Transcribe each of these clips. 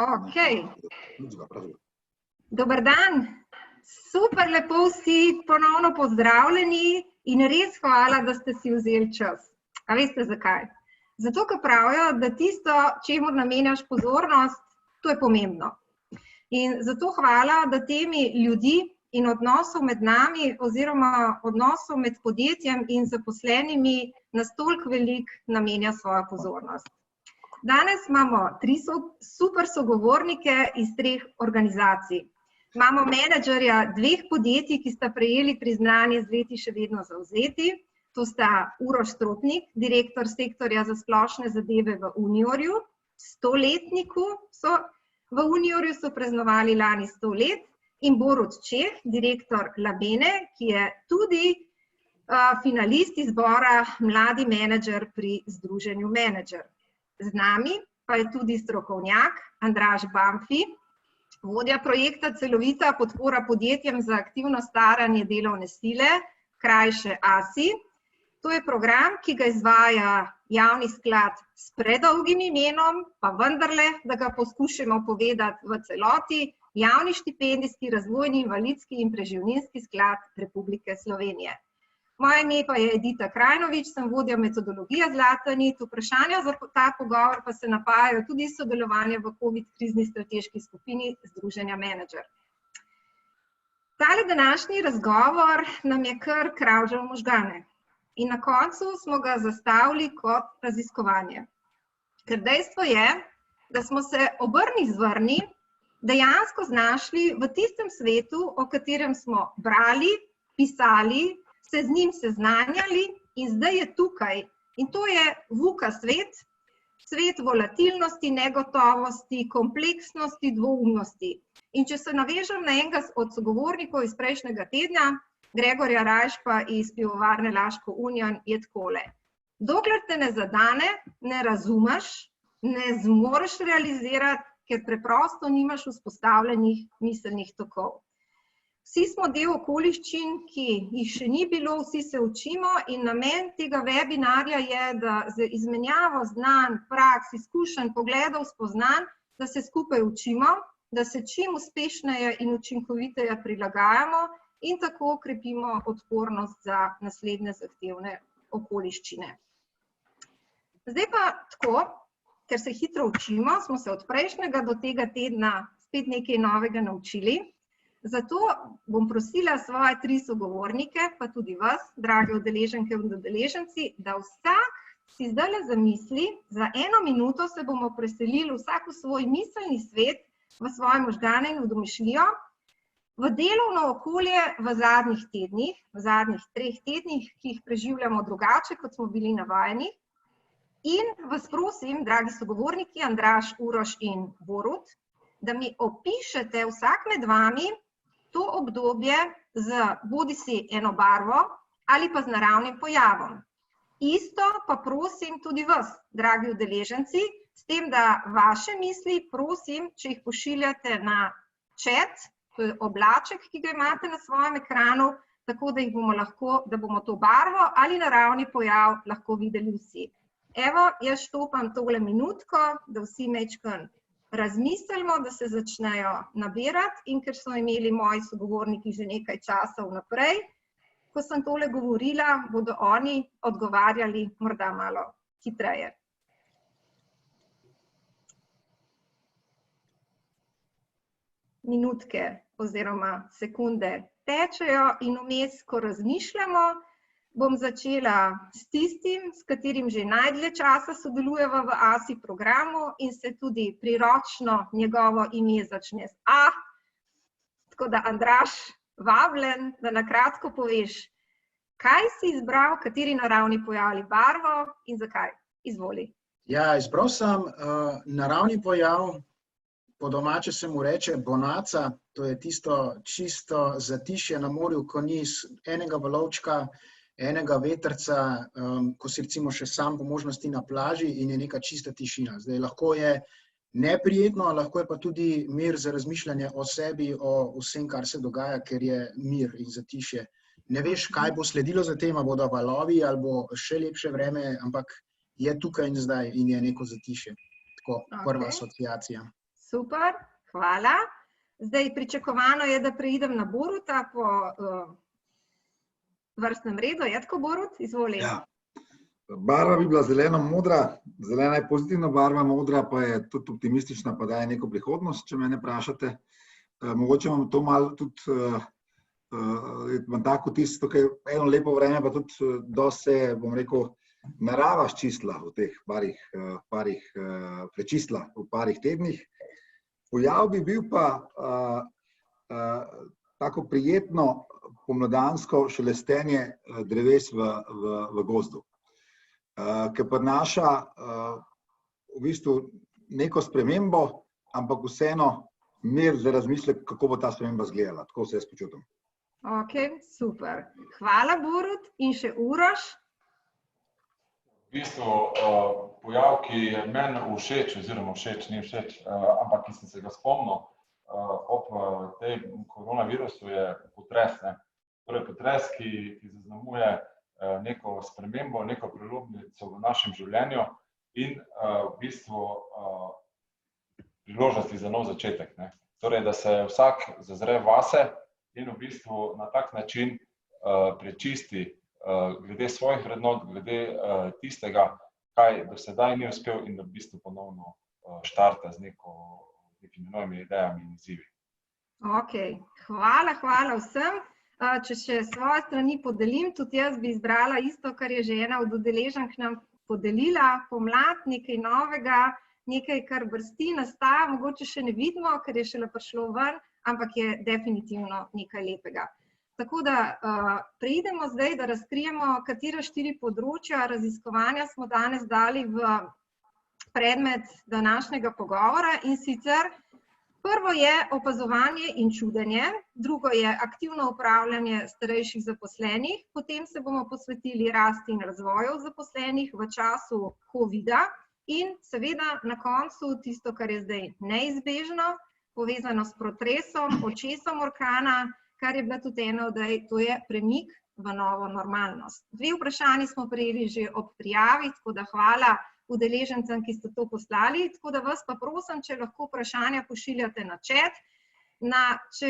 Ok. Dober dan. Super lepo vsi ponovno pozdravljeni in res hvala, da ste si vzeli čas. A veste zakaj? Zato, ker pravijo, da tisto, čemur namenjaš pozornost, to je pomembno. In zato hvala, da temi ljudi in odnosov med nami oziroma odnosov med podjetjem in zaposlenimi nas toliko veliko namenja svojo pozornost. Danes imamo 3 super sogovornike iz 3 organizacij. Imamo menedžerja 2 podjetij, ki sta prejeli priznanje z leti še vedno zavzeti. To sta Uroš Stropnik, direktor sektorja za splošne zadeve v Uniorju. 100-letniku so v Uniorju so praznovali lani 100 let. In Borut Čeh, direktor Labene, ki je tudi finalist izbora Mladi menedžer pri Združenju Menedžer. Z nami pa je tudi strokovnjak Andraž Bamfi, vodja projekta Celovita podpora podjetjem za aktivno staranje delovne sile, krajše ASI. To je program, ki ga izvaja javni sklad s predolgim imenom, pa vendarle, da ga poskušamo povedati v celoti, Javni štipendijski, razvojni, invalidski in preživninski sklad Republike Slovenije. Moje ime pa je Edita Krajnovič, sem vodja metodologije Zlata nit. Vprašanja za ta pogovor pa se napajajo tudi sodelovanje v COVID krizni strateški skupini Združenja Menedžer. Tale današnji razgovor nam je kar kravžal možgane. In na koncu smo ga zastavili kot raziskovanje. Ker dejstvo je, da smo se obrni zvrni dejansko znašli v tistem svetu, o katerem smo brali, pisali, se z njim seznanjali in zdaj je tukaj. In to je VUCA svet, svet volatilnosti, negotovosti, kompleksnosti, dvoumnosti. In če se navežem na enega od sogovornikov iz prejšnjega tedna, Gregorja Rajšpa iz pivovarne Laško Union, je takole. Dokler te ne zadane, ne razumeš, ne zmoreš realizirati, ker preprosto nimaš vzpostavljenih miselnih tokov. Vsi smo del okoliščin, ki jih še ni bilo, vsi se učimo in namen tega webinarja je, da z izmenjavo znanj, praks, izkušenj, pogledov, spoznanj, da se skupaj učimo, da se čim uspešneje in učinkoviteje prilagajamo in tako krepimo odpornost za naslednje zahtevne okoliščine. Zdaj pa tako, ker se hitro učimo, smo se od prejšnjega do tega tedna spet nekaj novega naučili. Zato bom prosila svoje 3 sogovornike, pa tudi vas, drage udeleženke in udeleženci, da vsak si zdajle zamisli, za 1 minuto se bomo preselili vsak v svoj miselni svet, v svoje možgane in v domišljijo, v delovno okolje v zadnjih tednih, v zadnjih 3 tednih, ki jih preživljamo drugače, kot smo bili navajeni. In vas prosim, dragi sogovorniki, Andraž, Uroš in Borut, da mi opišete vsak med vami to obdobje z bodisi eno barvo ali pa z naravnim pojavom. Isto pa prosim tudi vas, dragi udeleženci, s tem, da vaše misli, prosim, če jih pošiljate na chat, to je oblaček, ki ga imate na svojem ekranu, tako da jih bomo lahko, da bomo to barvo ali naravni pojav lahko videli vsi. Evo, jaz štopam tole minutko, da vsi majčkeno razmislimo, da se začnejo nabirati in ker so imeli moji sogovorniki že nekaj časa vnaprej, ko sem tole govorila, bodo oni odgovarjali morda malo hitreje. Minutke oziroma sekunde tečejo in vmes, ko razmišljamo, bom začela s tistim, s katerim že najdlje časa sodelujeva v ASI programu in se tudi priročno njegovo ime začne z A. Tako da, Andraž, vabljen, da na kratko poveš, kaj si izbral, kateri naravni pojav ali barvo in zakaj. Izvoli. Ja, izbral sem naravni pojav, po domače se mu reče bonaca, to je tisto čisto zatišje na morju, ko ni enega valovčka, enega vetrca, ko si recimo še sam po možnosti na plaži in je neka čista tišina. Zdaj, lahko je neprijetno, lahko je pa tudi mir za razmišljanje o sebi, o vsem, kar se dogaja, ker je mir in zatišje. Ne veš, kaj bo sledilo za tem, bodo valovi ali bo še lepše vreme, ampak je tukaj in zdaj in je neko zatišje. Tako, prva asociacija. Super, hvala. Zdaj pričakovano je, da preidem na Boruta po vrstnem redu. Je tako, Borut? Izvoli. Ja. Barva bi bila zeleno-modra, zelena je pozitivna barva, modra pa je tudi optimistična, pa daje neko prihodnost, če me vprašate. Mogoče imam to malo tudi, imam tako tisto, tukaj eno lepo vreme, pa tudi dosti se, bom rekel, narava ščistila v teh parih prečistila v parih tednih. Pojav bi bil pa tako prijetno pomladansko šelestenje dreves v gozdu, ki prinaša v bistvu neko spremembo, ampak vseeno mir za razmislek, kako bo ta sprememba izgledala. Tako se jaz počutim. Ok, super. Hvala, Borut. In še Uroš? V bistvu pojav, ki je meni všeč, oziroma všeč, ni všeč, ampak ki sem se ga spomnil ob tej koronavirusu, je potres. Torej potres, ki zaznamuje neko spremembo, neko prelomnico v našem življenju in v bistvu priložnosti za nov začetek. Torej, da se vsak zazre vase in v bistvu na tak način prečisti glede svojih vrednot, glede tistega, kaj do sedaj ni uspel in da v bistvu ponovno štarta z nekimi novimi idejami in izzivi. Ok, hvala vsem. Če še svoje strani podelim, tudi jaz bi izbrala isto, kar je že ena od udeleženk nam podelila, pomlad, nekaj novega, nekaj, kar brsti, nastaja, mogoče še ne vidimo, ker je šele prišlo ven, ampak je definitivno nekaj lepega. Tako da preidemo zdaj, da razkrijemo, katera 4 področja raziskovanja smo danes dali v predmet današnjega pogovora, in sicer prvo je opazovanje in čudenje, drugo je aktivno upravljanje starejših zaposlenih, potem se bomo posvetili rasti in razvoju zaposlenih v času COVID-a in seveda na koncu tisto, kar je zdaj neizbežno, povezano s potresom, očesom orkana, kar je bila tudi ena od idej, to je premik v novo normalnost. 2 vprašanji smo prejeli že ob prijavi, tako da hvala udeležencem, ki ste to poslali, tako da vas pa prosim, če lahko vprašanja pošiljate na chat. Če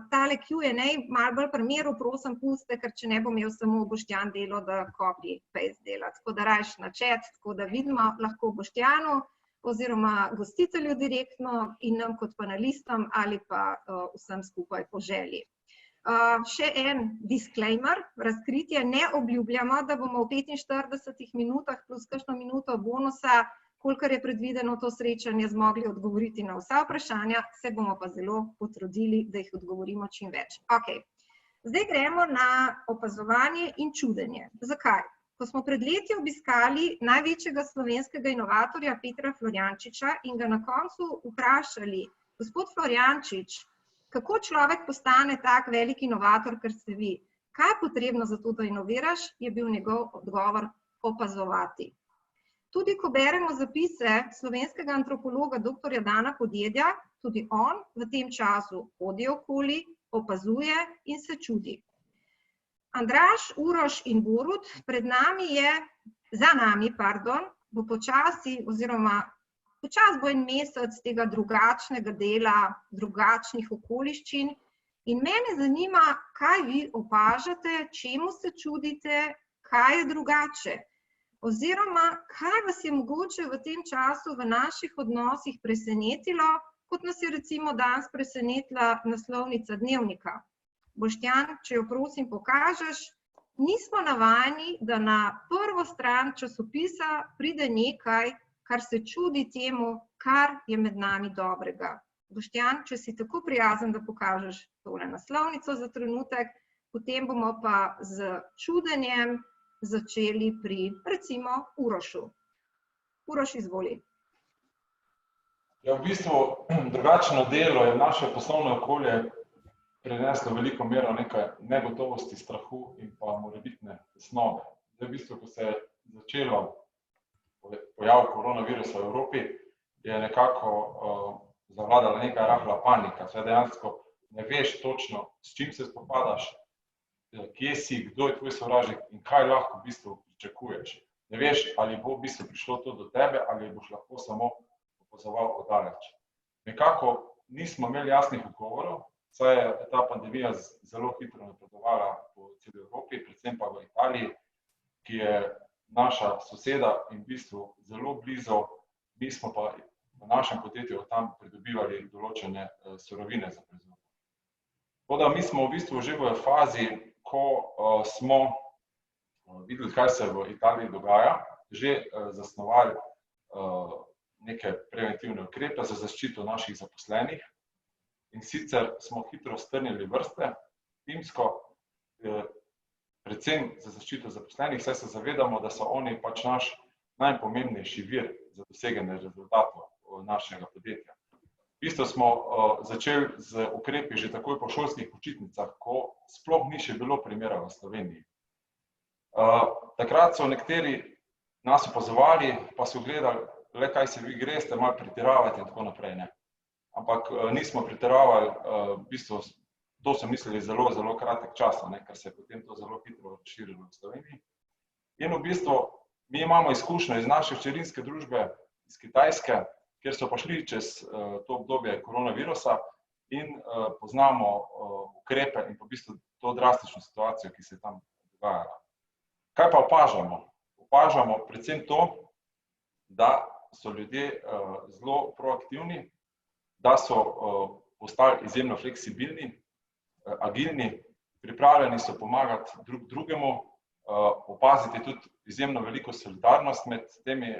tale Q&A malo bolj primeru, prosim, pustite, ker če ne bom imel samo Boštjan delo, da copy-paste dela. Tako da rajš na chat, tako da vidimo lahko Boštjanu oziroma gostitelju direktno in nam kot panelistom ali pa vsem skupaj po želji. Še en disclaimer, razkritje, ne obljubljamo, da bomo v 45 minutah plus kakšno minuto bonusa, kolikor je predvideno to srečanje, zmogli odgovoriti na vsa vprašanja, se bomo pa zelo potrudili, da jih odgovorimo čim več. Ok, zdaj gremo na opazovanje in čudenje. Zakaj? Ko smo pred leti obiskali največjega slovenskega inovatorja Petra Florjančiča in ga na koncu vprašali, gospod Florjančič, kako človek postane tak velik inovator, kar ste vi? Kaj je potrebno za to, da inoviraš, je bil njegov odgovor opazovati. Tudi ko beremo zapise slovenskega antropologa dr. Dana Podjedja, tudi on v tem času hodi okoli, opazuje in se čudi. Andraž, Uroš in Borut, za nami, bo počasi oziroma počasi bo en mesec tega drugačnega dela, drugačnih okoliščin in mene zanima, kaj vi opažate, čemu se čudite, kaj je drugače, oziroma kaj vas je mogoče v tem času v naših odnosih presenetilo, kot nas je recimo danes presenetila naslovnica Dnevnika. Boštjan, če jo prosim pokažeš, nismo navajeni, da na prvo stran časopisa pride nekaj, kar se čudi temu, kar je med nami dobrega. Boštjan, če si tako prijazen, da pokažeš tole naslovnico za trenutek, potem bomo pa z čudenjem začeli pri, recimo, Urošu. Uroš, izvoli. Ja, v bistvu drugačno delo je v naše poslovno okolje prineslo veliko mero nekaj negotovosti, strahu in pa morebitne tesnobe. Zdaj, v bistvu, ko se je začelo pojav koronavirusa v Evropi, je nekako zavladala neka rahla panika. Saj dejansko ne veš točno, s čim se spopadaš, kje si, kdo je tvoj sovražnik in kaj lahko v bistvu pričakuješ. Ne veš, ali bo v bistvu prišlo to do tebe, ali boš lahko samo opazoval od daleč. nekako nismo imeli jasnih odgovorov, saj je ta pandemija zelo hitro napredovala po celi Evropi, predvsem pa v Italiji, ki je naša soseda in v bistvu zelo blizu, mi smo pa v našem podjetju tam pridobivali določene surovine za proizvodnjo. Tako da mi smo v bistvu že v fazi, ko smo videli, kaj se v Italiji dogaja, že zasnovali neke preventivne ukrepe za zaščito naših zaposlenih. In sicer smo hitro strnili vrste, timsko, predvsem za zaščito zaposlenih, saj se zavedamo, da so oni pač naš najpomembnejši vir za doseganje rezultatov našega podjetja. V bistvu smo začeli z ukrepi že takoj po šolskih počitnicah, ko sploh ni še bilo primera v Sloveniji. Takrat so nekateri nas opazovali, pa so gledali, le kaj se vi greste, malo pretiravate in tako naprej, ne. Ampak nismo pretiravali, v bistvu to so mislili zelo, zelo kratek čas, ne, ker se je potem to zelo hitro razširilo v Sloveniji. In v bistvu mi imamo izkušnjo iz naše hčerinske družbe, iz Kitajske, kjer so pa šli čez to obdobje koronavirusa in poznamo ukrepe in pa v bistvu to drastično situacijo, ki se je tam dogajala. Kaj pa opažamo? Opažamo predvsem to, da so ljudje zelo proaktivni, da so postali izjemno fleksibilni, agilni, pripravljeni so pomagati drug drugemu, opaziti tudi izjemno veliko solidarnost med temi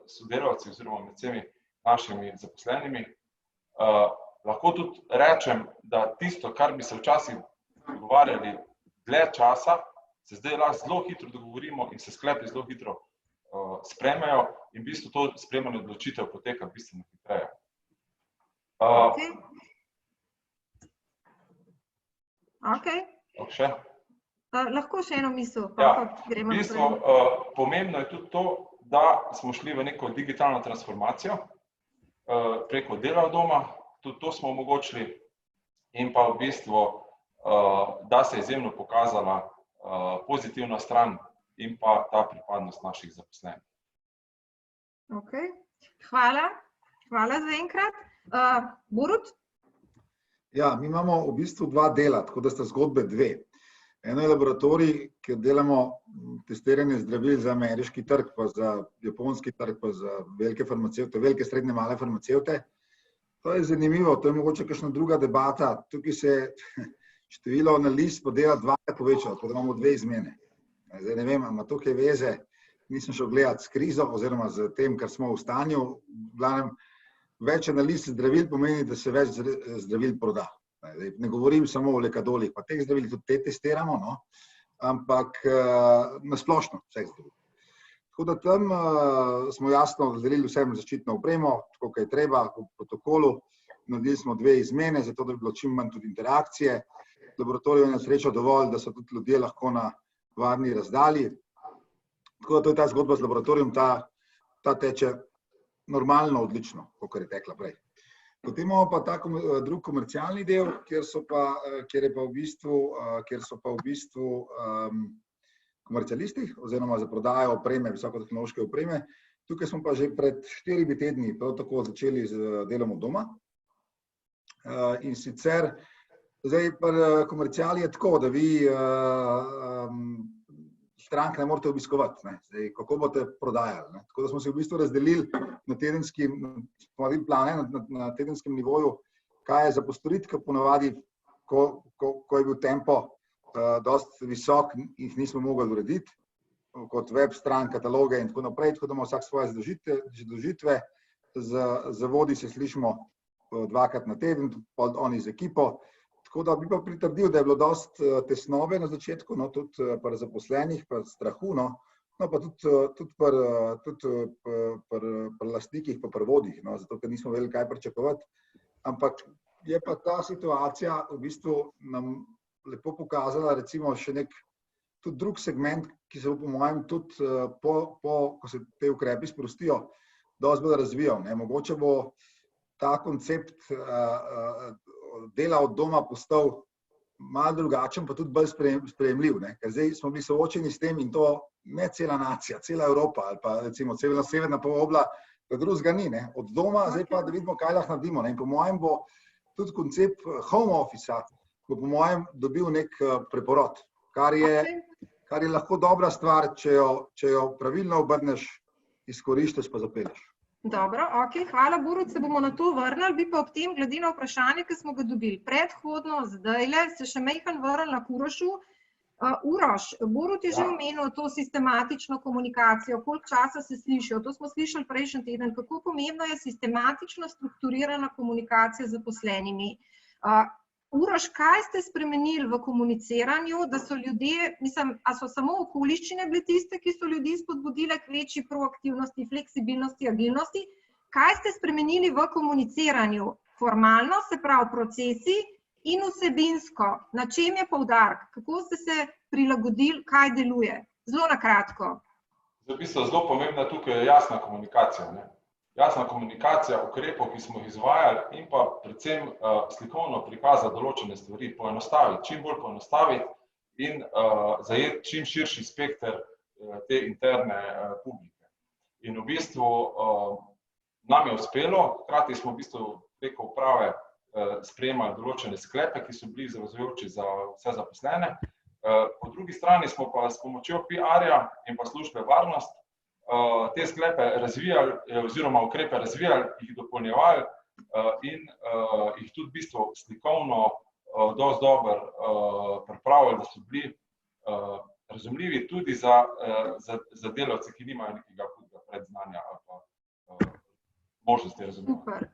sodelavci oziroma med vsemi našimi zaposlenimi. Lahko tudi rečem, da tisto, kar bi se včasih dogovarjali dlje časa, se zdaj lahko zelo hitro dogovorimo in se sklepi zelo hitro sprejmejo in v bistvu to sprejemanje odločitev poteka bistveno hitreje. Lahko še eno misel, Ja, pa gremo v bistvu pomembno je tudi to, da smo šli v neko digitalno transformacijo preko dela od doma, tudi to smo omogočili in pa v bistvu, da se je izjemno pokazala pozitivna stran in pa ta pripadnost naših zaposlenih. Hvala za enkrat. Borut? Ja, mi imamo v bistvu dva dela, tako da sta zgodbe dve. Eno je laboratorij, kjer delamo testiranje zdravil za ameriški trg, pa za japonski trg, pa za velike farmacevte, velike, srednje, male farmacevte. To je zanimivo, to je mogoče kakšna druga debata. Tukaj se število analiz po dela dvakrat povečalo, tako da imamo dve izmene. Zdaj ne vem, ima to kaj veze, nisem šel gledati s krizo oziroma z tem, kar smo v stanju. V glavnem, več analiz zdravil pomeni, da se več zdravil proda. Ne govorim samo o lekadolih, pa teh zdravil tudi te testiramo, no? Ampak na splošno vseh zdravil. Tako da tam smo jasno razdelili vsem zaščitno opremo, tako kaj je treba, po protokolu. Naredili smo dve izmene, zato da bi bilo čim manj tudi interakcije. Laboratorij je na srečo dovolj, da so tudi ljudje lahko na varni razdalji. Tako da to je ta zgodba z laboratorijem, ta teče normalno, odlično, kakor je tekla prej. Potem imamo pa ta drug komercialni del, kjer so pa v bistvu komercialisti oziroma za prodajo opreme, visokotehnološke opreme. Tukaj smo pa že pred 4 tedni prav tako začeli z delom od doma. In sicer zdaj pri komerciali je tako, da vi strank ne morete obiskovati, ne. Zdaj, kako boste prodajali, ne. Tako da smo se v bistvu razdelili na tedenskem nivoju, kaj je za postoriti, ker ponavadi, ko je bil tempo dosti visok, jih nismo mogli urediti, kot web stran, kataloge in tako naprej, tako da ima vsak svoje zadolžitve. Z vodji se slišimo 2-krat na teden, oni z ekipo. Tako da bi pa pritrdil, da je bilo dosti tesnobe na začetku, no, tudi pri zaposlenih, pri strahu, no, pa tudi pri lastnikih, pa pri vodjih, no, zato ker nismo vedeli, kaj pričakovati. Ampak je pa ta situacija v bistvu nam lepo pokazala recimo še nek tudi drug segment, ki se bo po mojem tudi ko se te ukrepi sprostijo, dosti bolj razvijal, ne. Mogoče bo ta koncept dela od doma postal malo drugačen, pa tudi bolj sprejemljiv, ne. Ker zdaj smo bili soočeni s tem in to ne cela nacija, cela Evropa ali pa recimo cela severna polobla drugega ni, ne. Od doma, zdaj pa, da vidimo, kaj lahko naredimo, ne. In po mojem bo tudi koncept home office-a, bo po mojem dobil nek preporod, kar je lahko dobra stvar, če jo pravilno obrneš, izkoriščaš pa zapelješ. Dobro, ok, hvala Borut, se bomo na to vrnili, bi pa ob tem glede na vprašanje, ki smo ga dobili predhodno, zdajle, se še majhen vrnila k Urošu. Uroš, Borut je že omenil to sistematično komunikacijo, koliko časa se slišijo, to smo slišali prejšnji teden, kako pomembno je sistematično strukturirana komunikacija z zaposlenimi. Uroš, kaj ste spremenili v komuniciranju, da so ljudje, mislim, a so samo okoliščine bile tiste, ki so ljudi spodbudile k večji proaktivnosti, fleksibilnosti, agilnosti? Kaj ste spremenili v komuniciranju? Formalno, se pravi procesi, in vsebinsko, na čem je poudarek? Kako ste se prilagodili, kaj deluje? Zelo na kratko. V bistvu zelo pomembna tukaj je jasna komunikacija, ne? Jasna komunikacija ukrepov, ki smo jih izvajali in pa predvsem slikovno prikazati določene stvari, poenostaviti, čim bolj poenostaviti in zajeti čim širši spekter te interne publike. In v bistvu nam je uspelo, hkrati smo v bistvu preko uprave sprejemali določene sklepe, ki so bili zavezujoči za vse zaposlene. Po drugi strani smo pa s pomočjo PR-ja in pa službe varnost te sklepe razvijali oziroma ukrepe razvijali, jih dopolnjevali in jih tudi v bistvu slikovno dosti dobro pripravili, da so bili razumljivi tudi za delavce, ki nimajo nekega predznanja ali pa možnosti razumevanja. Super.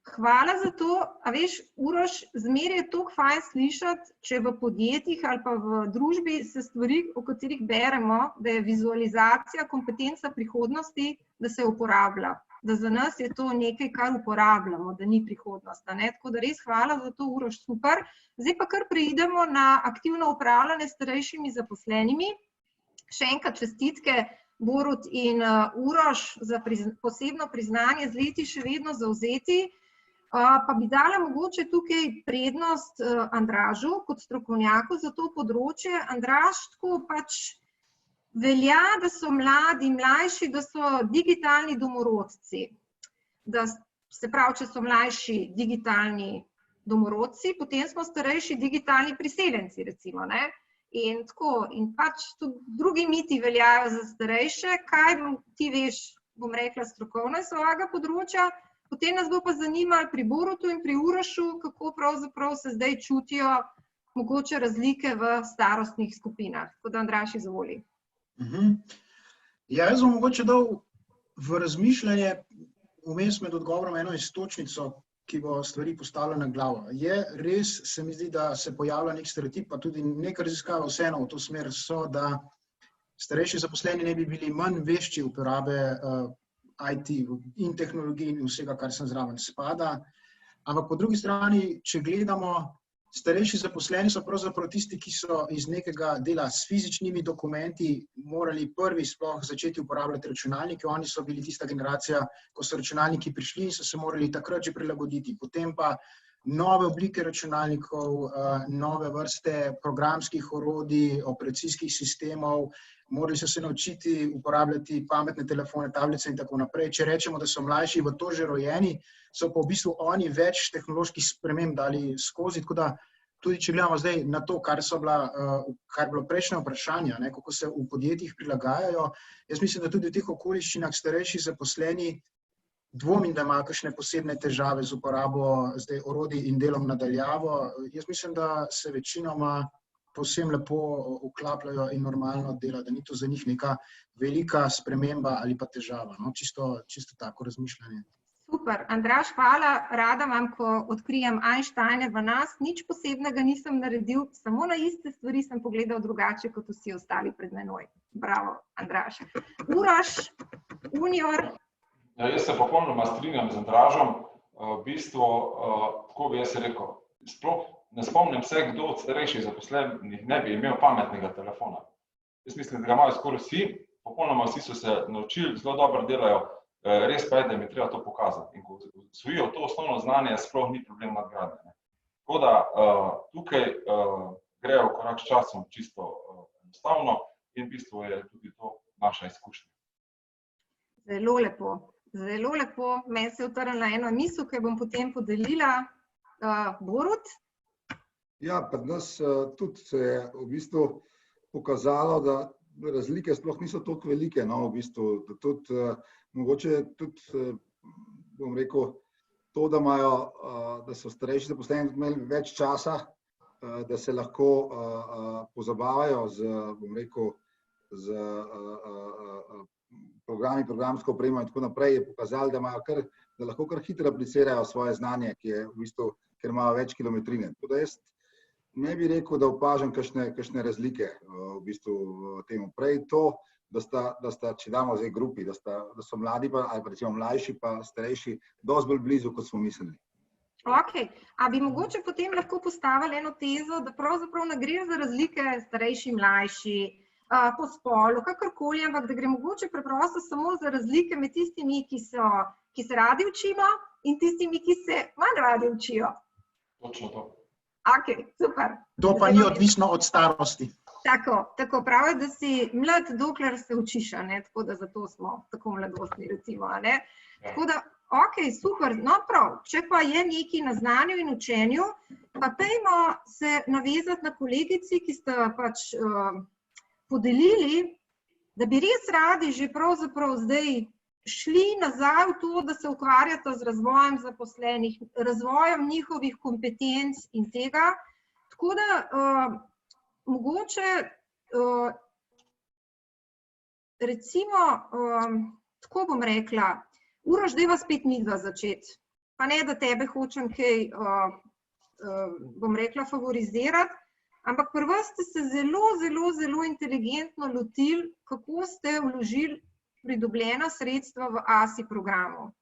Hvala za to. A veš, Uroš, zmeraj je toliko fajn slišati, če v podjetjih ali pa v družbi se stvari, o katerih beremo, da je vizualizacija kompetenca prihodnosti, da se uporablja. Da za nas je to nekaj, kar uporabljamo, da ni prihodnost. Tako da res hvala za to, Uroš, super. Zdaj pa kar preidemo na aktivno upravljanje s starejšimi zaposlenimi. Še enkrat čestitke Borut in Uroš za posebno priznanje, z leti še vedno zavzeti. Pa bi dala mogoče tukaj prednost Andražu kot strokovnjaku za to področje. Andraž, tako pač velja, da so mlajši, da so digitalni domorodci. Da, se pravi, če so mlajši digitalni domorodci, potem smo starejši digitalni priseljenci, recimo, ne? In tako, in pač tudi drugi miti veljajo za starejše. Kaj ti veš, bom rekla, strokovno iz svojega področja? Potem nas bo pa zanimalo pri Borutu in pri Urošu, kako pravzaprav se zdaj čutijo mogoče razlike v starostnih skupinah. Tako da, Andraž, izvoli. Ja, jaz bom mogoče dal v razmišljanje vmes med odgovorom eno iztočnico, ki bo stvari postavila na glavo. Je res, se mi zdi, da se pojavlja nek stereotip, pa tudi nekaj raziskave vseeno v to smer so, da starejši zaposleni ne bi bili manj vešči uporabe IT in tehnologij in vsega, kar sem zraven spada. Ampak po drugi strani, če gledamo, starejši zaposleni so pravzaprav tisti, ki so iz nekega dela s fizičnimi dokumenti morali prvi sploh začeti uporabljati računalnike. Oni so bili tista generacija, ko so računalniki prišli in so se morali takrat že prilagoditi. Potem pa nove oblike računalnikov, nove vrste programskih orodij, operacijskih sistemov, morali so se naučiti uporabljati pametne telefone, tablice in tako naprej. Če rečemo, da so mlajši v to že rojeni, so pa v bistvu oni več tehnoloških sprememb dali skozi, tako da tudi če gledamo zdaj na to, kar je bilo prejšnje vprašanje, kako se v podjetjih prilagajajo, jaz mislim, da tudi v teh okoliščinah starejši zaposleni dvomim, da imajo kakšne posebne težave z uporabo zdaj orodij in delom nadaljavo. Jaz mislim, da se večinoma povsem lepo vklapljajo in normalno dela, da ni to za njih neka velika sprememba ali pa težava. Čisto tako razmišljanje. Super. Andraž, hvala. Rada vam, ko odkrijem Einsteine v nas, nič posebnega nisem naredil, samo na iste stvari sem pogledal drugače, kot vsi ostali pred menoj. Bravo, Andraž. Uroš, Unior. Ja, jaz se popolnoma strinjam z Andražom. V bistvu, tako bi jaz rekel, sploh ne spomnim se, kdo od starejših zaposlenih ne bi imel pametnega telefona. Jaz mislim, da ga imajo skoraj vsi, popolnoma vsi so se naučili, zelo dobro delajo, res pa je, da jim je treba to pokazati. In ko osvojijo to osnovno znanje, sploh ni problem nadgradnje. Tako da tukaj grejo v korak s časom čisto enostavno in v bistvu je tudi to naša izkušnja. Zelo lepo. Zelo lepo, meni se je utrnila ena misel, ki jo bom potem podelila. Borut? Ja, pri nas tudi se je v bistvu pokazalo, da razlike sploh niso toliko velike, no, v bistvu, da tudi mogoče tudi, bom rekel, to, da so starejši zaposleni imeli več časa, da se lahko pozabavajo z, bom rekel, z programi, programsko opremo in tako naprej, je pokazalo, da lahko kar hitro aplicirajo svoje znanje, ki je v bistvu, ker imajo več kilometrine. Tako da jaz ne bi rekel, da opažam kakšne razlike v bistvu v temu. Prej to, da sta, če damo zdaj grupi, da so mladi pa, ali pa recimo mlajši pa starejši, dosti bolj blizu, kot smo mislili. Ok, a bi mogoče potem lahko postavili eno tezo, da pravzaprav ne gre za razlike starejši, mlajši, po spolu, kakorkoli, ampak da gre mogoče preprosto samo za razlike med tistimi, ki se radi učimo in tistimi, ki se manj radi učijo. Točno to. Ok, super. To pa ni odvisno od starosti. Tako pravi, da si mlad, dokler se učiš, ne? Tako da zato smo tako mladostni, recimo. Ne? Tako da, ok, super, no prav, če pa je nekaj na znanju in učenju, pa pejmo se navezati na kolegici, ki sta pač podelili, da bi res radi že pravzaprav zdaj šli nazaj v to, da se ukvarjata z razvojem zaposlenih, razvojem njihovih kompetenc in tega. Tako da mogoče recimo, tako bom rekla, Uroš, dajva spet midva začeti. Pa ne, da tebe hočem kaj, bom rekla, favorizirati, ampak pri vas ste se zelo inteligentno lotili, kako ste vložili pridobljena sredstva v ASI programu.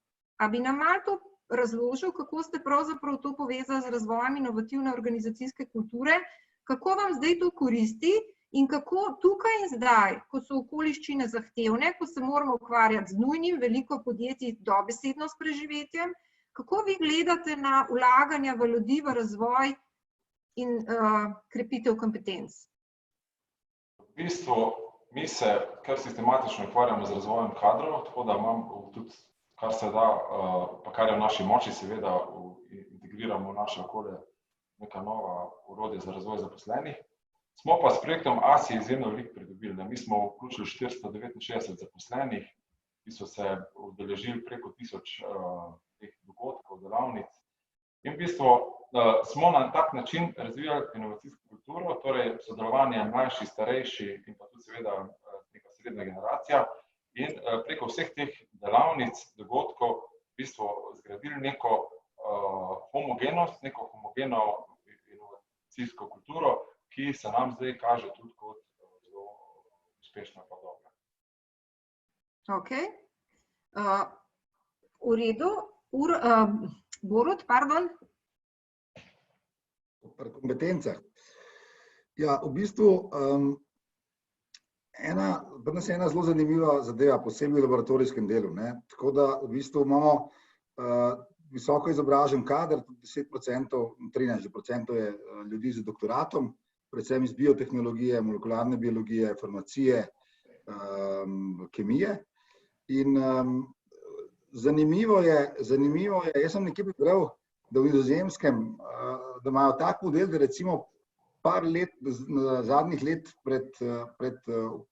A bi nam malo to razložil, kako ste pravzaprav to povezali z razvojem inovativne organizacijske kulture, kako vam zdaj to koristi in kako tukaj in zdaj, ko so okoliščine zahtevne, ko se moramo ukvarjati z nujnim, veliko podjetij dobesedno s preživetjem, kako vi gledate na vlaganja v ljudi, v razvoj in krepitev kompetenc? V bistvu, mi se kar sistematično ukvarjamo z razvojem kadrov, tako da imam tudi, kar se da, pa kar je v naši moči, seveda integriramo v naše okolje neka nova orodja za razvoj zaposlenih. Smo pa s projektom ASI izjemno veliko pridobili. Mi smo vključili 469 zaposlenih, ki so se udeležili preko 1000 teh dogodkov, delavnic. In v bistvu smo na tak način razvijali inovacijsko kulturo, torej sodelovanje mlajši, starejši in pa tudi seveda neka srednja generacija. In preko vseh teh delavnic, dogodkov, v bistvu zgradili neko homogenost, neko homogeno inovacijsko kulturo, ki se nam zdaj kaže tudi kot zelo uspešna pa dobra. Ok. V redu. Borut, pardon. Pri kompetencah. Ja, v bistvu pri nas je ena zelo zanimiva zadeva, posebej v laboratorijskem delu. Tako da v bistvu imamo visoko izobražen kader, 10%, 13% je ljudi z doktoratom, predvsem iz biotehnologije, molekularne biologije, farmacije, kemije. In zanimivo je, jaz sem nekje prebral, da v Nizozemskem, da imajo tak model, da recimo par let, zadnjih let pred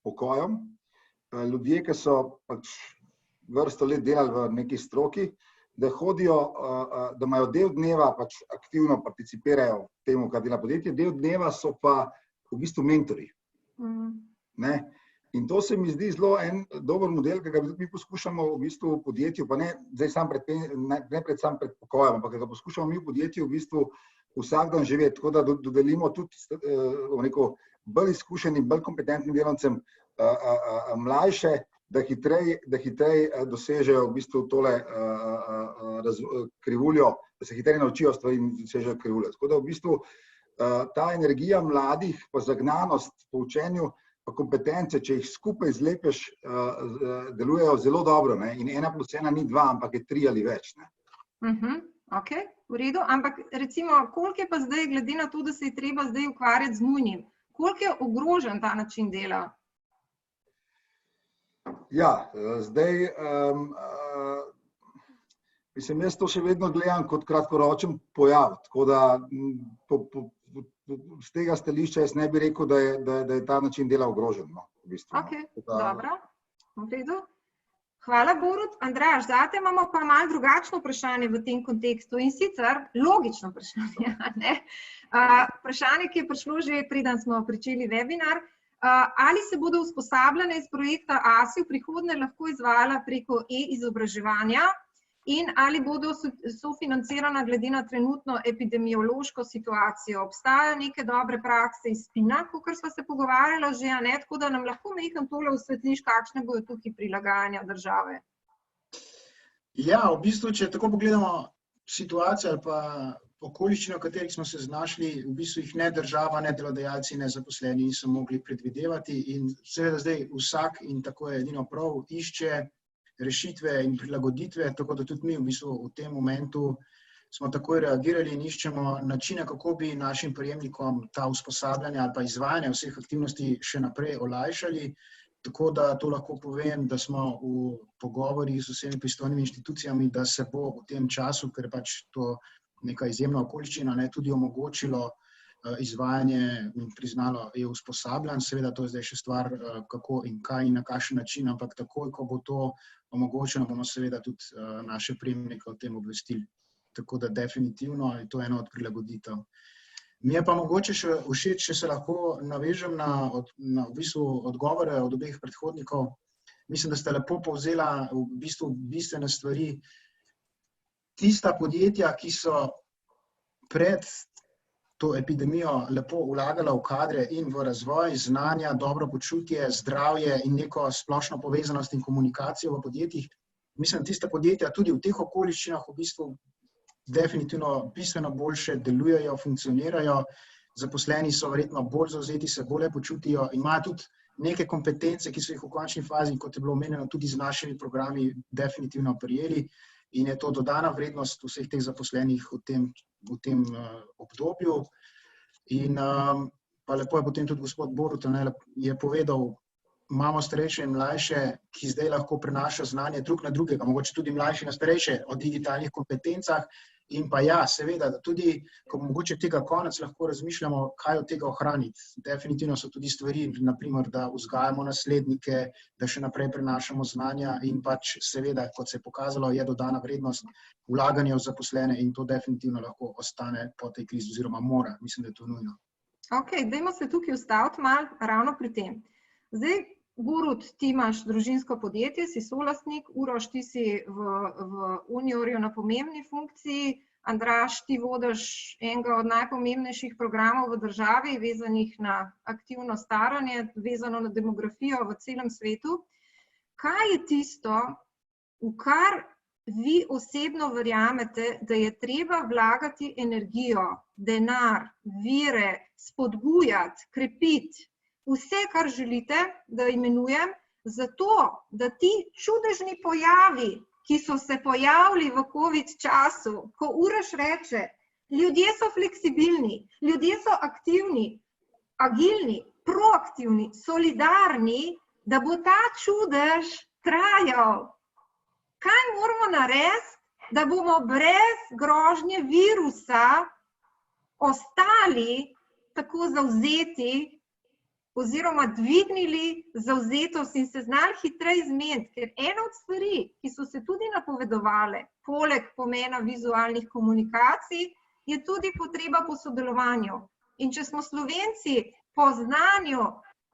pokojem, ljudje, ki so pač vrsto let delali v neki stroki, da hodijo, da imajo del dneva, pač aktivno participirajo v temu, kar dela podjetje, del dneva so pa v bistvu mentori. In to se mi zdi zelo en dober model, ki ga mi poskušamo v bistvu v podjetju, pa ne sam pred pokojem, ampak ga poskušamo mi v podjetju v bistvu vsak dan živeti, tako da dodelimo tudi bolj izkušenim, bolj kompetentnim delavcem mlajše, da hitreje dosežejo v bistvu tole krivuljo, da se hitreje naučijo stvari in dosežejo krivuljo. Tako da v bistvu ta energija mladih, pa zagnanost po učenju, pa kompetence, če jih skupaj zlepeš, delujejo zelo dobro. In 1+1 ni 2, ampak je 3 ali več. Ok, v redu. Ampak recimo, koliko je pa zdaj, glede na to, da se je treba zdaj ukvarjati z nujnim, koliko je ogrožen ta način dela? Ja, zdaj Mislim, jaz to še vedno gledam kot kratkoročen pojav, tako da z tega stališča jaz ne bi rekel, da je ta način dela ogrožen. No, v bistvu, Ok, dobro. V redu. Hvala, Borut. Andraž, zate imamo pa malo drugačno vprašanje v tem kontekstu in sicer logično vprašanje. Ne? Vprašanje, ki je prišlo že preden smo pričeli webinar, ali se bodo usposabljanja iz projekta ASI v prihodnje lahko izvajala preko e-izobraževanja in ali bodo sofinancirana glede na trenutno epidemiološko situacijo. Obstajajo neke dobre prakse iz SPIN-a, kakor sva se pogovarjala že, a ne, tako da nam lahko Mehan tole osvetliš, kakšne bodo tukaj prilagajanja države. Ja, v bistvu, če tako pogledamo situacijo ali pa okoliščine, v katerih smo se znašli, v bistvu jih ne država, ne delodajalci, ne zaposleni niso mogli predvidevati in seveda zdaj vsak, in tako je edino prav, išče rešitve in prilagoditve, tako da tudi mi v bistvu v tem momentu smo takoj reagirali in iščemo načine, kako bi našim prejemnikom ta usposabljanja ali pa izvajanje vseh aktivnosti še naprej olajšali, tako da to lahko povem, da smo v pogovorih z vsemi pristojnimi inštitucijami, da se bo v tem času, ker je pač to neka izjemna okoliščina, ne, tudi omogočilo izvajanje in priznalo usposabljanj. Seveda to je zdaj še stvar, kako in kaj in na kakšen način, ampak takoj, ko bo to omogočeno, bomo seveda tudi naše prejemnike o tem obvestili. Tako da definitivno je to ena od prilagoditev. Mi je pa mogoče še všeč, če se lahko navežem na v bistvu odgovore od obeh predhodnikov. Mislim, da ste lepo povzela v bistvu bistvene stvari. Tista podjetja, ki so pred to epidemijo lepo vlagala v kadre in v razvoj znanja, dobro počutje, zdravje in neko splošno povezanost in komunikacijo v podjetjih. Mislim, tista podjetja tudi v teh okoliščinah v bistvu definitivno bistveno boljše delujejo, funkcionirajo, zaposleni so verjetno bolj zavzeti, se bolje počutijo, imajo tudi neke kompetence, ki so jih v končni fazi, kot je bilo omenjeno, tudi z našimi programi definitivno prijeli. In je to dodana vrednost vseh teh zaposlenih v tem obdobju. In pa lepo je potem tudi gospod Borut je povedal, imamo starejše in mlajše, ki zdaj lahko prenaša znanje drug na drugega, mogoče tudi mlajši na starejše o digitalnih kompetencah. In pa ja, seveda, tudi, ko mogoče tega konec lahko razmišljamo, kaj od tega ohraniti. Definitivno so tudi stvari, naprimer, da vzgajamo naslednike, da še naprej prenašamo znanja in pač seveda, kot se je pokazalo, je dodana vrednost vlaganja v zaposlene in to definitivno lahko ostane po tej krizi oziroma mora. Mislim, da je to nujno. Ok, dajmo se tukaj ustaviti malo ravno pri tem. Zdaj, Borut, ti imaš družinsko podjetje, si solastnik, Uroš, ti si v Uniorju na pomembni funkciji, Andraž, ti vodiš enega od najpomembnejših programov v državi, vezanih na aktivno staranje, vezano na demografijo v celem svetu. Kaj je tisto, v kar vi osebno verjamete, da je treba vlagati energijo, denar, vire, spodbujati, krepiti, vse, kar želite, da imenujem, zato, da ti čudežni pojavi, ki so se pojavili v COVID času, ko Uroš reče, ljudje so fleksibilni, ljudje so aktivni, agilni, proaktivni, solidarni, da bo ta čudež trajal. Kaj moramo narediti, da bomo brez grožnje virusa ostali tako zavzeti oziroma dvignili zavzetost in se znali hitreje zmeniti, ker ena od stvari, ki so se tudi napovedovale, poleg pomena vizualnih komunikacij, je tudi potreba po sodelovanju. In če smo Slovenci po znanju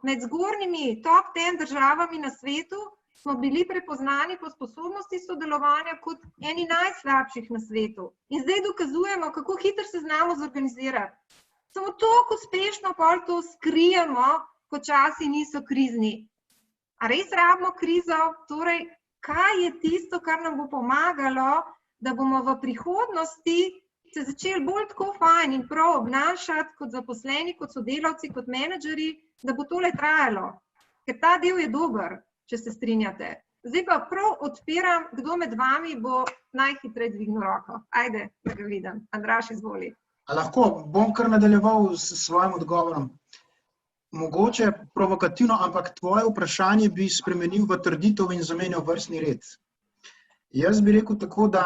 med zgornjimi top 10 državami na svetu, smo bili prepoznani po sposobnosti sodelovanja kot eni najslabših na svetu. In zdaj dokazujemo, kako hitro se znamo zorganizirati. Samo toliko uspešno pol to skrijemo, ko časi niso krizni. A res rabimo krizo? Torej, kaj je tisto, kar nam bo pomagalo, da bomo v prihodnosti se začeli bolj tako fajn in prav obnašati kot zaposleni, kot sodelavci, kot menedžeri, da bo tole trajalo. Ker ta del je dober, če se strinjate. Zdaj pa prav odpiram, kdo med vami bo najhitreje dvignil roko. Ajde, da ga vidim. Andraž, izvoli. Lahko, bom kar nadaljeval s svojim odgovorom. Mogoče provokativno, ampak tvoje vprašanje bi spremenil v trditev in zamenjal vrstni red. Jaz bi rekel tako, da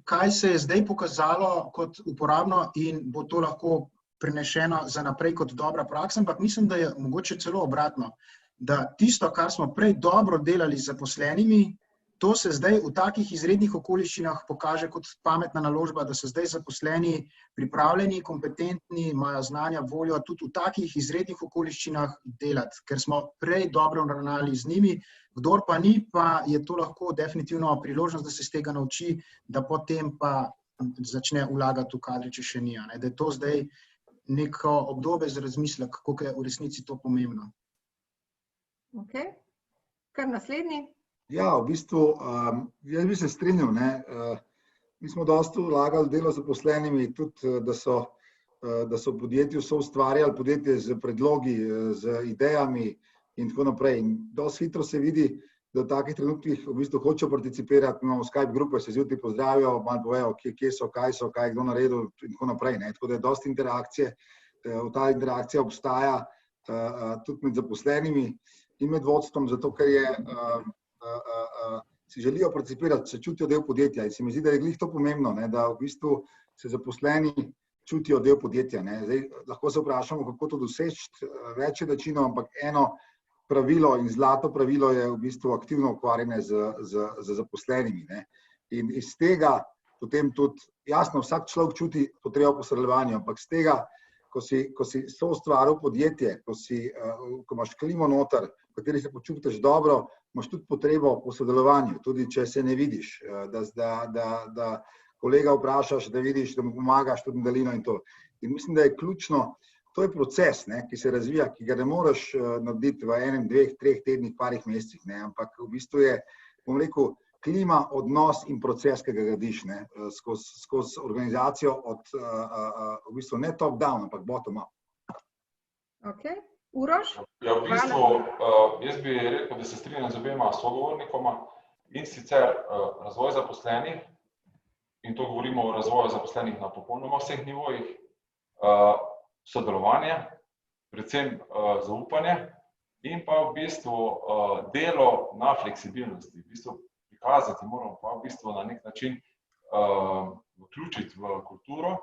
kaj se je zdaj pokazalo kot uporabno in bo to lahko prenešeno za naprej kot dobra praksa, ampak mislim, da je mogoče celo obratno, da tisto, kar smo prej dobro delali z zaposlenimi, to se zdaj v takih izrednih okoliščinah pokaže kot pametna naložba, da so zdaj zaposleni pripravljeni, kompetentni, imajo znanja, voljo tudi v takih izrednih okoliščinah delati, ker smo prej dobro ravnali z njimi, kdor pa ni, pa je to lahko definitivno priložnost, da se iz tega nauči, da potem pa začne vlagati v kadre, če še ni, da je to zdaj neko obdobje za razmislek, kako je v resnici to pomembno. Ok, kar naslednji. Ja, v bistvu, jaz bi se strinjal, mi smo dosti vlagali delo z zaposlenimi, tudi, da so v podjetju soustvarjali podjetje z predlogi, z idejami in tako naprej. In dosti hitro se vidi, da v takih trenutkih v bistvu hočejo participirati, imamo Skype grupe, se zjutraj pozdravijo, malo povejo, kje so, kaj je kdo naredil in tako naprej. Tako da je dosti interakcije, ta interakcija obstaja tudi med zaposlenimi in med vodstvom, zato ker si želijo participirati, se čutijo del podjetja in se mi zdi, da je glih to pomembno, da v bistvu se zaposleni čutijo del podjetja. Zdaj, lahko se vprašamo, kako to doseči, več načinov, ampak eno pravilo in zlato pravilo je v bistvu aktivno ukvarjanje z zaposlenimi. In iz tega potem tudi, jasno, vsak človek čuti potrebo po sodelovanju, ampak z tega, ko si soustvaril podjetje, ko imaš klimo noter, v kateri se počutiš dobro, imaš tudi potrebo po sodelovanju, tudi če se ne vidiš, da kolega vprašaš, da vidiš, da mu pomagaš tudi dalino in to. In mislim, da je ključno, to je proces, ki se razvija, ki ga ne moreš narediti v enem, dveh, treh tednih, parih mesecih, ampak v bistvu je, bom rekel, klima, odnos in proces, ki ga gradiš skozi organizacijo od v bistvu ne top down, ampak bottom up. Ok, Uroš? Ja, v bistvu, jaz bi rekel, da se strinjam z obema sogovornikoma in sicer razvoj zaposlenih, in to govorimo o razvoju zaposlenih na popolnoma vseh nivojih, sodelovanje, predvsem zaupanje in pa v bistvu delo na fleksibilnosti. V bistvu prikazati moramo pa v bistvu na nek način vključiti v kulturo,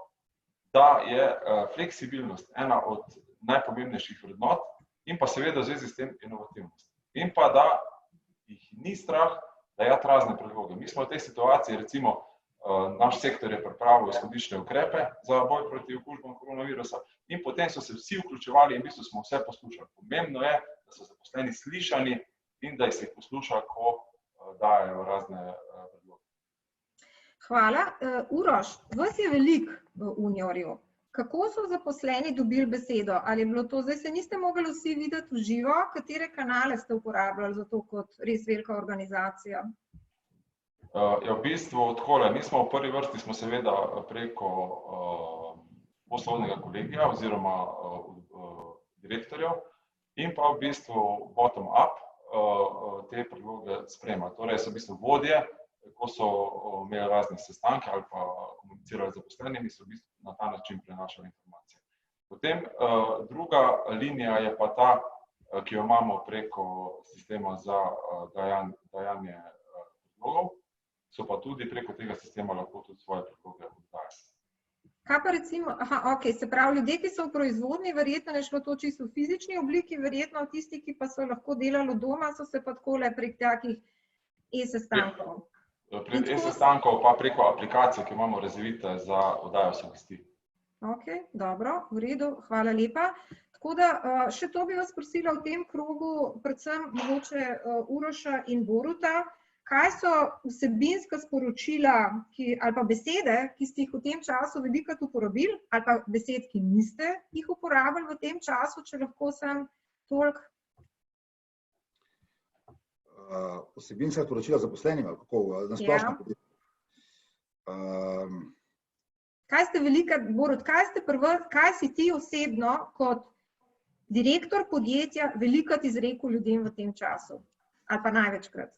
da je fleksibilnost ena od najpomembnejših vrednot in pa seveda v zvezi s tem inovativnost. In pa da jih ni strah dajati razne predloge. Mi smo v tej situaciji, recimo, naš sektor je pripravil izhodiščne ukrepe za boj proti okužbam koronavirusa in potem so se vsi vključevali in v bistvu smo vse poslušali. Pomembno je, da so zaposleni slišani in da se jih posluša, ko dajejo razne predloge. Hvala. Uroš, vas je veliko v Uniorju. Kako so zaposleni dobili besedo? Ali je bilo to, zdaj se niste mogli vsi videti v živo, katere kanale ste uporabljali za to kot res velika organizacija? Ja, v bistvu takole, mi smo v prvi vrsti smo seveda preko poslovnega kolegija oziroma direktorjev in pa v bistvu bottom up te predloge sprejema. Torej so v bistvu vodje, ko so imeli razne sestanke ali pa komunicirali z zaposlenimi, so v bistvu na ta način prenašali informacije. Potem druga linija je pa ta, ki jo imamo preko sistema za dajanje predlogov, so pa tudi preko tega sistema lahko tudi svoje predloge oddajali. Kaj pa recimo, se pravi, ljudje, ki so v proizvodnji, verjetno ne šlo to čisto v fizični obliki, verjetno tisti, ki pa so lahko delali doma, so se pa takole prek takih e-sestankov. Prek e-sestankov pa preko aplikacije, ki imamo razvite za oddajo sugestij. Ok, dobro, v redu, hvala lepa. Tako da še to bi vas prosila v tem krogu, predvsem mogoče Uroša in Boruta, kaj so vsebinska sporočila ali pa besede, ki ste jih v tem času velikokrat uporabili, ali pa besed, ki niste jih uporabili v tem času, če lahko sem toliko? Vsebinska sporočila zaposlenim, ali kako, na splošno? Kaj ste velikokrat, Borut, kaj si ti osebno kot direktor podjetja velikokrat izrekel ljudem v tem času? Ali pa največkrat?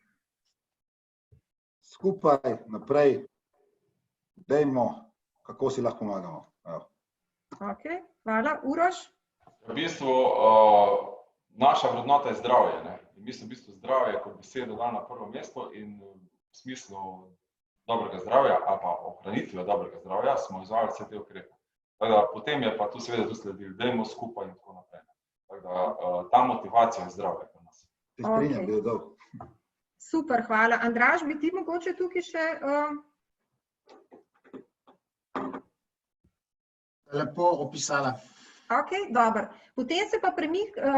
Skupaj, naprej, dajmo, kako si lahko pomagamo. Ok, hvala. Uroš? V bistvu, naša vrednota je zdravje. Mi smo v bistvu zdravje kot besedo dali na prvo mesto in v smislu dobrega zdravja ali pa ohranitve dobrega zdravja, smo izvajali vse te ukrepe. Tako da potem je pa tu seveda tudi sledil, dajmo skupaj in tako naprej. Tako da ta motivacija je zdravja pri nas. Se strinjam, bil dolg. Super, hvala. Andraž, bi ti mogoče tukaj še... Lepo opisala. Ok, dobro. Potem se pa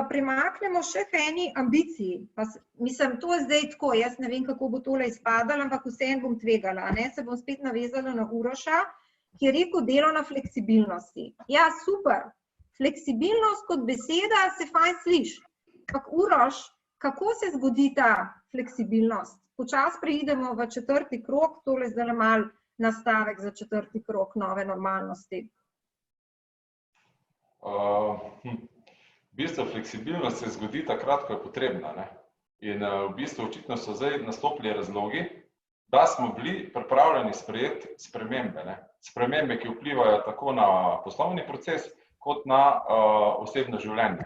premaknemo še k eni ambiciji. Mislim, to je zdaj tako, jaz ne vem, kako bo tole izpadalo, ampak vseeno bom tvegala. Se bom spet navezala na Uroša, ki je rekel delo na fleksibilnosti. Ja, super. Fleksibilnost kot beseda se fajn sliši. Ampak Uroš, kako se zgodi ta fleksibilnost? Počas preidemo v 4. krog, tole zdaj mal nastavek za 4. krog nove normalnosti. V bistvu fleksibilnost se zgodi takrat, ko je potrebna. In v bistvu očitno so zdaj nastopili razlogi, da smo bili pripravljeni sprejeti spremembe. Spremembe, ki vplivajo tako na poslovni proces, kot na osebno življenje.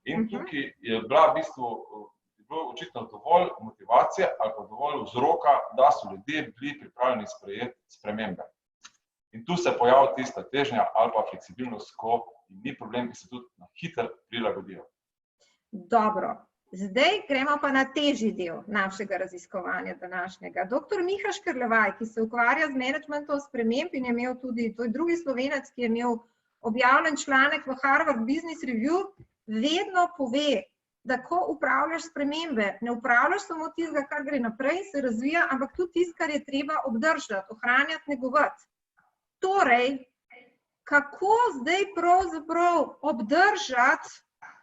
In tukaj je bilo očitno dovolj motivacije ali pa dovolj vzroka, da so ljudje bili pripravljeni sprejeti spremembe. In tu se pojavi tista težnja ali pa fleksibilnost, ko ni problem, ki se tudi na hitro prilagodijo. Dobro. Zdaj gremo pa na težji del našega raziskovanja današnjega. Dr. Miha Škrlevaj, ki se ukvarja z menedžmentom sprememb in je imel tudi, to je drugi Slovenec, ki je imel objavljen članek v Harvard Business Review, vedno pove, da ko upravljaš spremembe, ne upravljaš samo tistega, kar gre naprej, se razvija, ampak tudi tisto, kar je treba obdržati, ohranjati, negovati. Torej, kako zdaj pravzaprav obdržati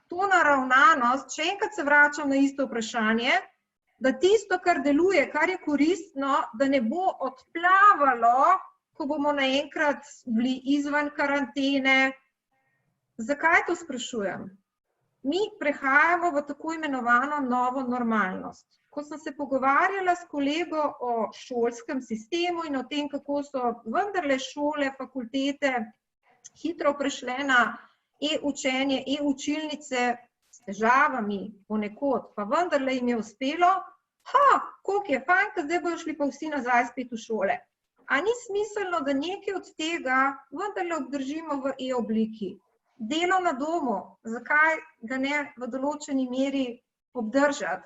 to naravnanost, še enkrat se vračam na isto vprašanje, da tisto, kar deluje, kar je koristno, da ne bo odplavalo, ko bomo naenkrat bili izven karantene. Zakaj to sprašujem? Mi prehajamo v tako imenovano novo normalnost. Ko sem se pogovarjala s kolego o šolskem sistemu in o tem, kako so vendarle šole, fakultete hitro prešle na e-učenje, e-učilnice s težavami ponekod, pa vendarle jim je uspelo, koliko je fajn, ker zdaj bojo šli pa vsi nazaj spet v šole. A ni smiselno, da nekaj od tega vendarle obdržimo v e-obliki? Delo na domu, zakaj ga ne v določeni meri obdržati?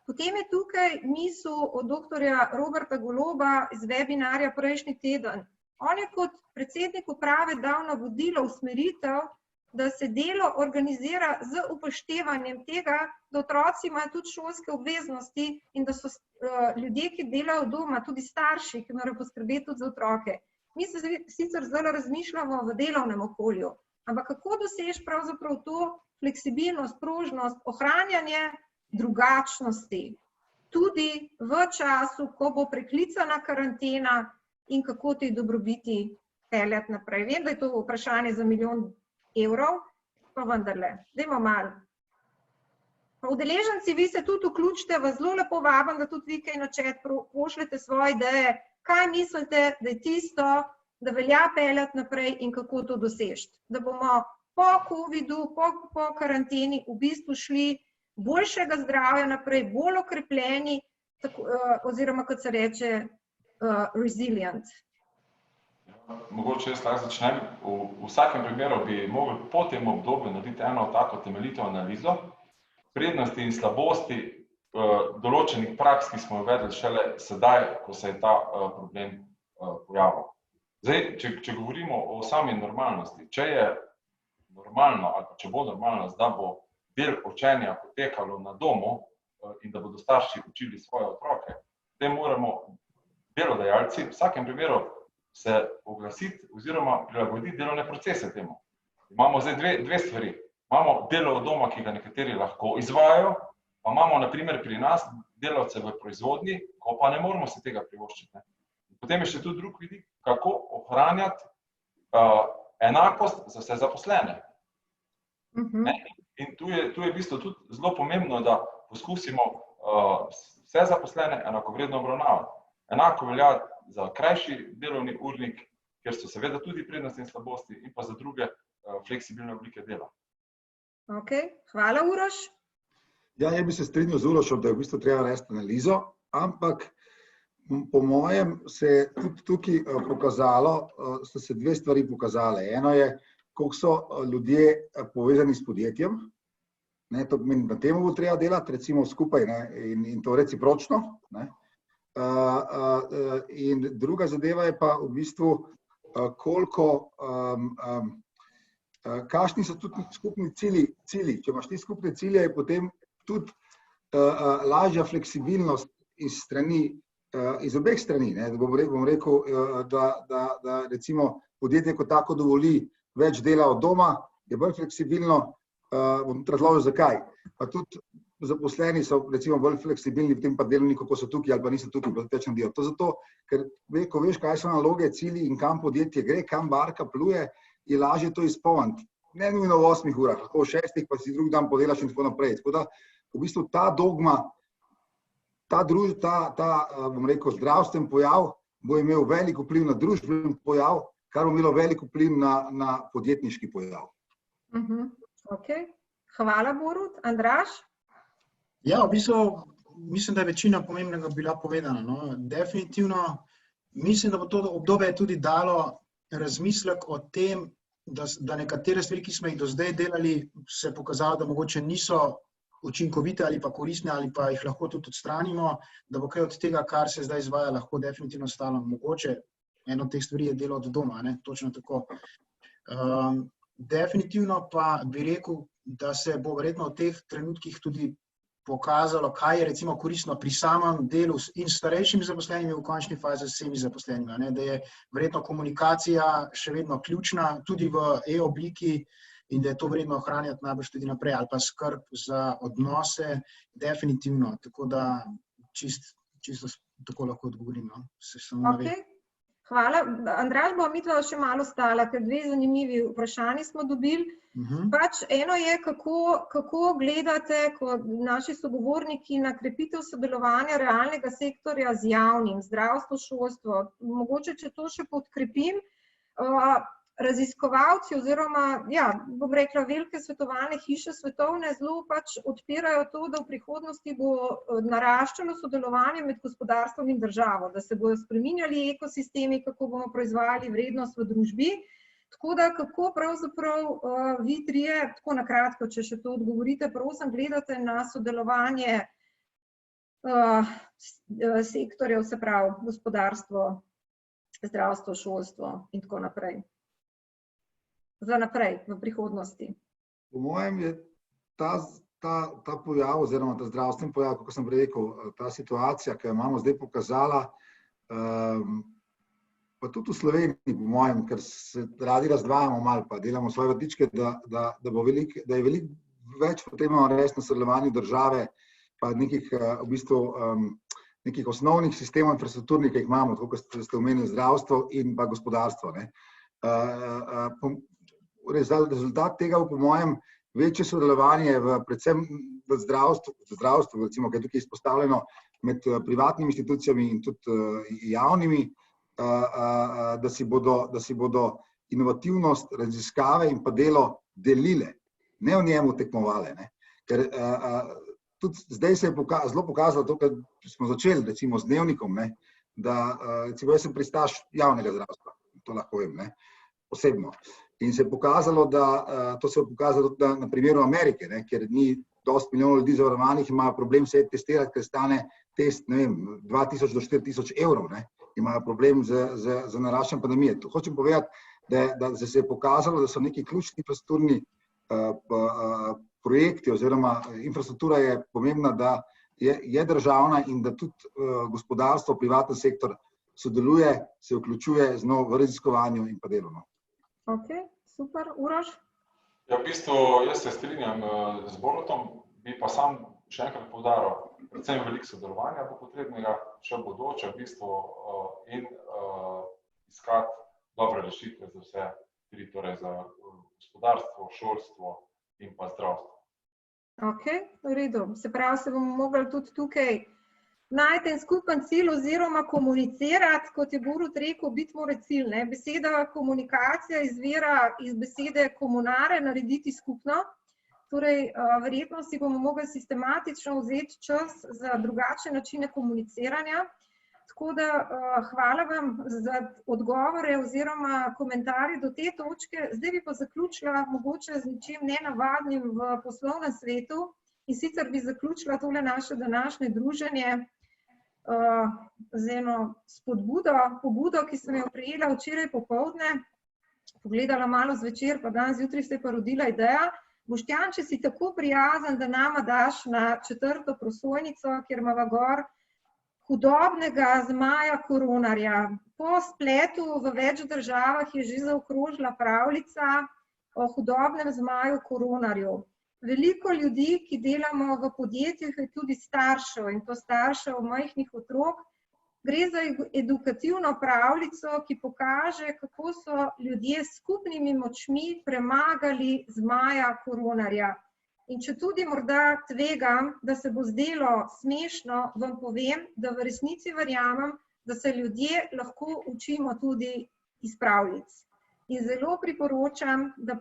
Potem je tukaj misel od doktorja Roberta Goloba iz webinarja prejšnji teden. On je kot predsednik uprave dal navodilo, usmeritev, da se delo organizira z upoštevanjem tega, da otroci imajo tudi šolske obveznosti in da so ljudje, ki delajo doma, tudi starši, ki morajo poskrbeti tudi za otroke. Mi se sicer zelo razmišljamo v delovnem okolju, ampak kako dosežeš pravzaprav to fleksibilnost, prožnost, ohranjanje drugačnosti, tudi v času, ko bo preklicana karantena in kako te dobrobiti peljati naprej. Vem, da je to vprašanje za milijon evrov, pa vendarle, dajmo malo. Udeleženci, vi se tudi vključite, vas zelo lepo vabim, da tudi vi kaj na chat pošljete svoje ideje, kaj mislite, da je tisto, da velja peljati naprej in kako to dosežeti. Da bomo po covidu, po karanteni v bistvu šli boljšega zdravja naprej, bolj okrepljeni, oziroma kot se reče, resilient. Mogoče jaz lahko začnem. V vsakem primeru bi mogli po tem obdobju narediti eno tako temeljito analizo prednosti in slabosti določenih praks, ki smo uvedli šele sedaj, ko se je ta problem pojavil. Zdaj, če govorimo o sami normalnosti, če je normalno ali če bo normalnost, da bo del učenja potekalo na domu in da bodo starši učili svoje otroke, potem moramo delodajalci v vsakem primeru se oglasiti oziroma prilagoditi delovne procese temu. Imamo zdaj dve stvari. Imamo delo od doma, ki ga nekateri lahko izvajajo, pa imamo na primer pri nas delavce v proizvodnji, ko pa ne moramo se tega privoščiti. Potem je še tudi drug vidik, kako ohranjati enakost za vse zaposlene. In tu je v bistvu tudi zelo pomembno, da poskusimo vse zaposlene enakovredno obravnavati. Enako velja za krajši delovni urnik, kjer so seveda tudi prednosti in slabosti, in pa za druge fleksibilne oblike dela. Ok, hvala Uroš. Ja, jaz bi se strinjal z Urošem, da je v bistvu treba narediti analizo, ampak Po mojem se je tudi tukaj pokazalo, so se dve stvari pokazale. Eno je, koliko so ljudje povezani s podjetjem. To pomeni, na tem bo treba delati, recimo skupaj, in to recipročno. In druga zadeva je pa v bistvu, koliko, kakšni so tudi skupni cilji. Če imaš ti skupne cilje, je potem tudi lažja fleksibilnost iz obeh strani. Bom rekel, da recimo podjetje kot tako dovoli več dela od doma, je bolj fleksibilno, bom razložil zakaj. Pa tudi zaposleni so recimo bolj fleksibilni v tem pa delovniku, ko so tukaj ali pa niso tukaj, pa več naredijo. To zato, ker ko veš, kaj so naloge, cilji in kam podjetje gre, kam barka pluje, je lažje to izpolniti. Ne nujno v 8 urah, lahko v 6, pa si drugi dan podelaš in tako naprej. Tako da v bistvu ta dogma, bom rekel, zdravstven pojav bo imel velik vpliv na družben pojav, kar bo imelo velik vpliv na podjetniški pojav. Ok, hvala Borut. Andraž? Ja, v bistvu mislim, da je večina pomembnega bila povedana. Definitivno mislim, da bo to obdobje tudi dalo razmislek o tem, da nekatere stvari, ki smo jih do zdaj delali, se je pokazalo, da mogoče niso učinkovite ali pa koristne ali pa jih lahko tudi odstranimo, da bo kaj od tega, kar se zdaj izvaja, lahko definitivno stalo. Mogoče eno od teh stvari je delo od doma, točno tako. Definitivno pa bi rekel, da se bo verjetno v teh trenutkih tudi pokazalo, kaj je recimo koristno pri samem delu in starejšimi zaposlenimi, v končni fazi s vsemi zaposlenimi, da je verjetno komunikacija še vedno ključna, tudi v e-obliki, in da je to vredno ohranjati najbolj tudi naprej, ali pa skrb za odnose, definitivno. Tako da čisto tako lahko odgovorim. Se samo navem. Hvala. Andraž, bom midva še malo stala, ker dve zanimivi vprašanji smo dobili. Pač eno je, kako gledate kot naši sogovorniki na krepitev sodelovanja realnega sektorja z javnim, zdravstvo, šolstvo. Mogoče, če to še podkrepim, raziskovalci oziroma, bom rekla, velike svetovalne hiše svetovne zelo pač odpirajo to, da v prihodnosti bo naraščalo sodelovanje med gospodarstvom in državo, da se bodo spreminjali ekosistemi, kako bomo proizvajali vrednost v družbi. Tako da, kako pravzaprav vi trije, tako na kratko, če še to odgovorite, prosim, gledate na sodelovanje sektorjev, se pravi gospodarstvo, zdravstvo, šolstvo in tako naprej. Za naprej, v prihodnosti. Po mojem je ta pojav, oziroma ta zdravstven pojav, kako sem rekel, ta situacija, ki jo imamo zdaj pokazala, pa tudi v Sloveniji, po mojem, ker se radi razdvajamo malo, pa delamo svoje vrtičke, da je veliko več potrebno narediti na sodelovanju države, pa nekih v bistvu nekih osnovnih sistemov infrastrukturnih, ki jih imamo, tako kot ste omenili, zdravstvo in pa gospodarstvo. Rezultat tega bo po mojem večje sodelovanje predvsem v zdravstvu, recimo, ki je tukaj izpostavljeno med privatnimi institucijami in tudi javnimi, da si bodo inovativnost, raziskave in pa delo delile, ne v njemu tekmovale. Ker tudi zdaj se je zelo pokazalo to, kar smo začeli recimo z dnevnikom, da recimo jaz sem pristaš javnega zdravstva, to lahko vem, osebno. In se je pokazalo, to se je pokazalo tudi na primeru Amerike, ker ni dosti milijonov ljudi zavarovanih, imajo problem se testirati, ker stane test, ne vem, 2000 do 4000 evrov, imajo problem z naraščanjem pandemije. To hočem povedati, da se je pokazalo, da so neki ključni infrastrukturni projekti oziroma infrastruktura je pomembna, da je državna in da tudi gospodarstvo, privatni sektor sodeluje, se vključuje z njo v raziskovanju in pa delo. Ok, super. Uroš? Ja, v bistvu jaz se strinjam z Borutom, bi pa sam še enkrat poudaril, predvsem veliko sodelovanja bo potrebnega še v bodoče v bistvu in iskati dobre rešitve za vse tri, torej za gospodarstvo, šolstvo in pa zdravstvo. Ok, v redu. Se pravi, se bomo mogli tudi tukaj najti en skupen cilj oziroma komunicirati, kot je Borut rekel, biti mora cilj. Beseda komunikacija izvira iz besede komunare, narediti skupno. Torej, verjetno si bomo mogli sistematično vzeti čas za drugačne načine komuniciranja. Tako da hvala vam za odgovore oziroma komentarje do te točke. Zdaj bi pa zaključila mogoče z ničim nenavadnim v poslovnem svetu in sicer bi zaključila tole naše današnje druženje z eno pobudo, ki sem jo prejela včeraj popoldne, pogledala malo zvečer, pa danes zjutraj se je pa rodila ideja. Boštjan, če si tako prijazen, da nama daš na 4. prosojnico, kjer imava gor hudobnega zmaja koronarja. Po spletu v več državah je že zaokrožila pravljica o hudobnem zmaju koronarju. Veliko ljudi, ki delamo v podjetjih, je tudi staršev in to staršev majhnih otrok. Gre za edukativno pravljico, ki pokaže, kako so ljudje s skupnimi močmi premagali zmaja koronarja. In če tudi morda tvegam, da se bo zdelo smešno, vam povem, da v resnici verjamem, da se ljudje lahko učimo tudi iz pravljic. In zelo priporočam, da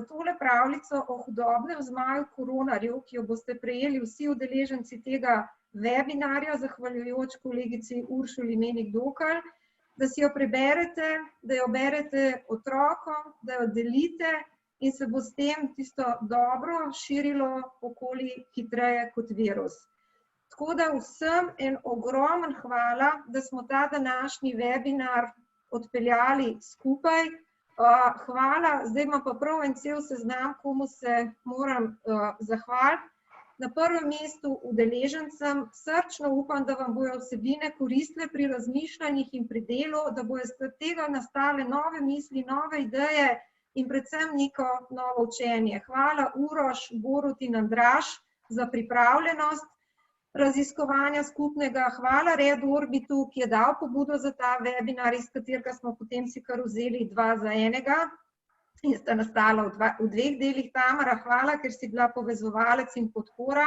tole pravljico o hudobnem zmaju koronarju, ki jo boste prejeli vsi udeleženci tega webinarja, zahvaljujoč kolegici Uršuli Menik-Dokl, da si jo preberete, da jo berete otrokom, da jo delite in se bo s tem tisto dobro širilo okoli hitreje kot virus. Tako da vsem en ogromen hvala, da smo ta današnji webinar odpeljali skupaj. Hvala, zdaj imam pa prav en cel seznam, komu se moram zahvaliti. Na prvem mestu udeležencem, srčno upam, da vam bojo vsebine koristile pri razmišljanjih in pri delu, da bojo iz tega nastale nove misli, nove ideje in predvsem neko novo učenje. Hvala Uroš, Borut in Andraž za pripravljenost raziskovanja skupnega. Hvala Red Orbitu, ki je dal pobudo za ta webinar, iz katerega smo potem si kar vzeli 2 za 1 in sta nastala v 2 delih. Tamara, hvala, ker si bila povezovalec in podpora,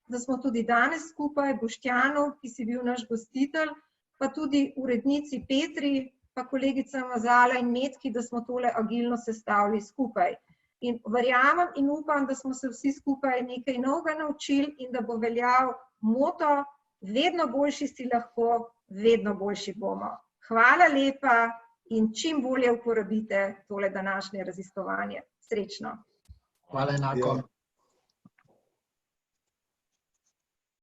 da smo tudi danes skupaj, Boštjanu, ki si bil naš gostitelj, pa tudi urednici Petri, pa kolegica Mazala in Metki, da smo tole agilno sestavili skupaj. In verjamem in upam, da smo se vsi skupaj nekaj novega naučili in da bo veljal moto, vedno boljši si lahko, vedno boljši bomo. Hvala lepa in čim bolje uporabite tole današnje raziskovanje. Srečno. Hvala enako.